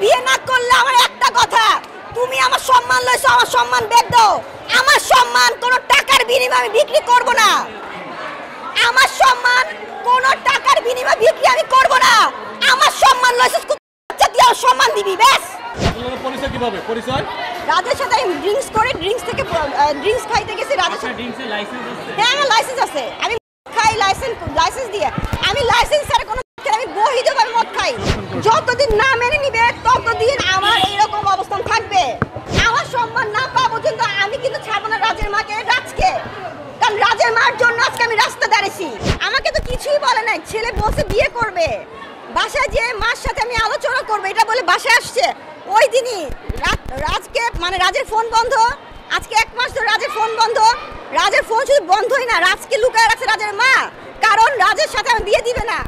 বিয়ে না করলে আমার একটা কথা, তুমি আমার সম্মান লইছো, আমার সম্মান ব্যাক দাও। আমার সম্মান কোনো টাকার বিনিময়ে আমি বিক্রি করব না। আমার সম্মান কোনো টাকার বিনিময়ে বিক্রি আমি করব না। আমার সম্মান লইছো, তুই আমার সম্মান দিবি ব্যাস। আপনার পরিচয় কিভাবে? পরিচয় রাজের সাথে আমি ড্রিঙ্কস করে ড্রিঙ্কস খাইতে গেছি। রাজের সাথে ড্রিঙ্কসের লাইসেন্স আছে? হ্যাঁ, আমার লাইসেন্স আছে। আমি খাই লাইসেন্স দিয়ে। আমি লাইসেন্স ছাড়া কোনো আমি বৈধভাবে মদ খাই। যতদিন না মেনে নিবে ততদিন আমার এইরকম অবস্থান থাকবে। আমার সম্মান না পাওয়া পর্যন্ত আমি কিন্তু ছাড়বো না রাজের মাকে, রাজকে। কারণ রাজের মার জন্য আজকে আমি রাস্তা দাঁড়িয়েছি। আমাকে তো কিছুই বলে নাই, ছেলে বলছে বিয়ে করবে, বাসায় যে মার সাথে আমি আলোচনা করবো এটা বলে বাসায় আসছে। ওই দিনই রাজকে মানে রাজের ফোন বন্ধ। আজকে 1 মাস ধরে রাজের ফোন বন্ধ। রাজের ফোন শুধু বন্ধই না, রাজকে লুকায় রাখছে রাজের মা, কারণ রাজের সাথে আমি বিয়ে দিবে না।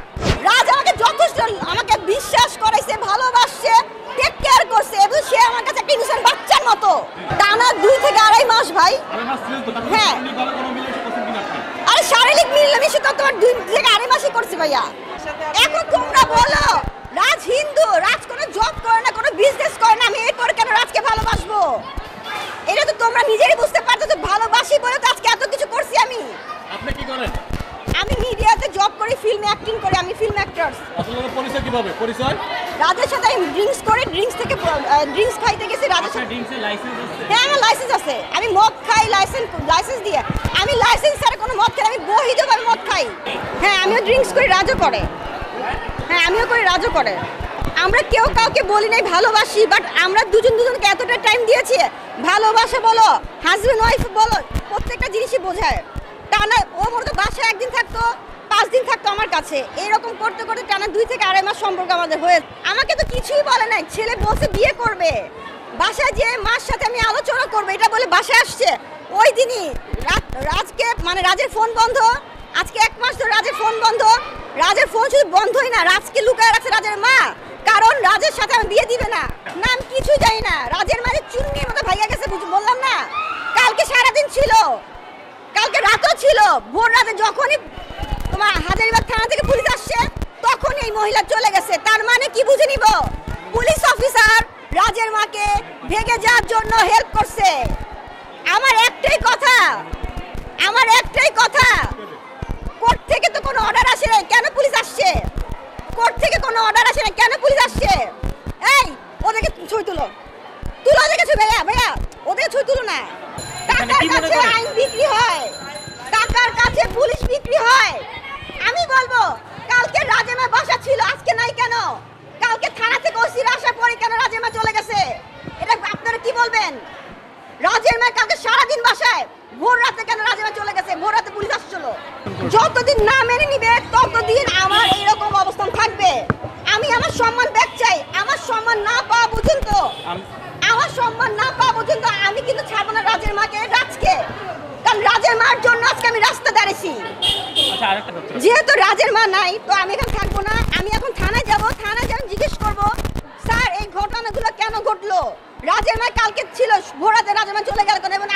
রাজ আমাকে যথেষ্ট আমাকে বিশ্বাস করাইছে, ভালোবাসছে, টেক কেয়ার করছে এবং সে আমার কাছে একটা ইনোসেন্ট বাচ্চার মতো। টানা 2 থেকে 2.5 মাস ভাই। হ্যাঁ, আরে শারীরিক মিলামিশা তো তোমার 2 থেকে 2.5 মাসই করছি ভাইয়া। এখন তোমরা বলো রাজ হিন্দু, রাজ কোনো জব করে না, কোনো বিজনেস করে না, আমি এরপর কেন রাজকে ভালোবাসবো? এটা তো তোমরা নিজেরই বুঝতে পারছো যে ভালোবাসি বলে তো আজকে এত কিছু করছি আমি। আপনি কি করেন? আমি মিডিয়াতে জব করি, ফিল্মে অ্যাক্টিং করি, আমি ফিল্ম অ্যাক্টর। আপনার পরিচয় কিভাবে? পরিচয় রাজের সাথে আমি ড্রিঙ্কস খাইতে গেছি। রাজের সাথে ড্রিঙ্কসের লাইসেন্স আছে? হ্যাঁ, আমার লাইসেন্স আছে। আমি মদ খাই লাইসেন্স দিয়ে। আমি লাইসেন্স ছাড়া কোনো মদ খাই, আমি বৈধভাবে মদ খাই। হ্যাঁ, আমিও ড্রিঙ্কস করি, রাজও করে। হ্যাঁ, আমিও করি, রাজও করে। আমরা কেউ কাউকে বলি নাই ভালোবাসি, বাট আমরা দুজনকে এতটা টাইম দিয়েছি। ভালোবাসা বলো, হাজব্যান্ড ওয়াইফ বলো, প্রত্যেকটা জিনিসই বোঝায়। টানা ও মনে তো বাসায় 1 দিন থাকতো, 5 দিন থাকতো আমার কাছে। এরকম করতে করতে টানা 2 থেকে 2.5 মাস সম্পর্ক আমাদের হয়ে। আমাকে তো কিছুই বলে নাই, ছেলে বলছে বিয়ে করবে, বাসায় যে মার সাথে আমি আলোচনা করবো এটা বলে বাসায় আসছে। ওই দিনই রাজকে মানে রাজের ফোন বন্ধ। আজকে 1 মাস ধরে রাজের ফোন বন্ধ। রাজের ফোন শুধু বন্ধই না, রাজকে লুকায় রাখছে রাজের মা, কারণ রাজের সাথে আমি বিয়ে দিবে না। নাম কিছুই জানি না। রাজের মাঝে চুন্নির মতো ভাইয়া গেছে, বললাম না? কালকে সারাদিন ছিল, কালকে রাতও ছিল। ভোর রাতে যখনই তোমার হাজারীবাগ থানা থেকে পুলিশ আসছে তখন এই মহিলা চলে গেছে। তার মানে কি বুঝে নিব? পুলিশ অফিসার রাজের মাকে ভেগে যাওয়ার জন্য হেল্প করছে। আমার একটাই কথা, কোর্ট থেকে তো কোনো অর্ডার আসে নাই, কেন পুলিশ আসছে? কোর্ট থেকে কোনো অর্ডার আসে নাই, কেন পুলিশ আসছে? এই ওদেরকে ছবি তুলো, ওদেরকে ছবি, ভাইয়া ওদেরকে ছবি তুলো না। টাকার কাছে আইন বিক্রি হয়, টাকার কাছে পুলিশ বিক্রি হয়। আমি বলবো কালকে রাজের মা বাসা ছিল, আজকে নাই কেন? কালকে থানা থেকে ওসির আসার পরে কেন রাজের মা চলে গেছে? এটা আপনারা কি বলবেন? রাজের মা কালকে সারাদিন বাসায়, ভোর রাতে কেন রাজের মা চলে গেছে? ভোর রাতে পুলিশ আসছিল। যতদিন না মেনে নিবে ততদিন আমার এইরকম অবস্থান থাকবে। আমি আমার সম্মান ব্যাক চাই। আমার সম্মান না পাওয়া পর্যন্ত আমি কিন্তু ছাড়বো না রাজের মাকে, রাজকে। কারণ রাজের মার জন্য আজকে আমি রাস্তা দাঁড়িয়েছি। যেহেতু রাজের মা নাই তো আমি এখানে থাকবো না। আমি এখন থানায় যাবো, থানায় যাবো, জিজ্ঞেস করবো স্যার এই ঘটনাগুলো কেন ঘটলো? রাজের মা কালকে ছিল, ভোর রাতে রাজের মা চলে গেল কেন এবং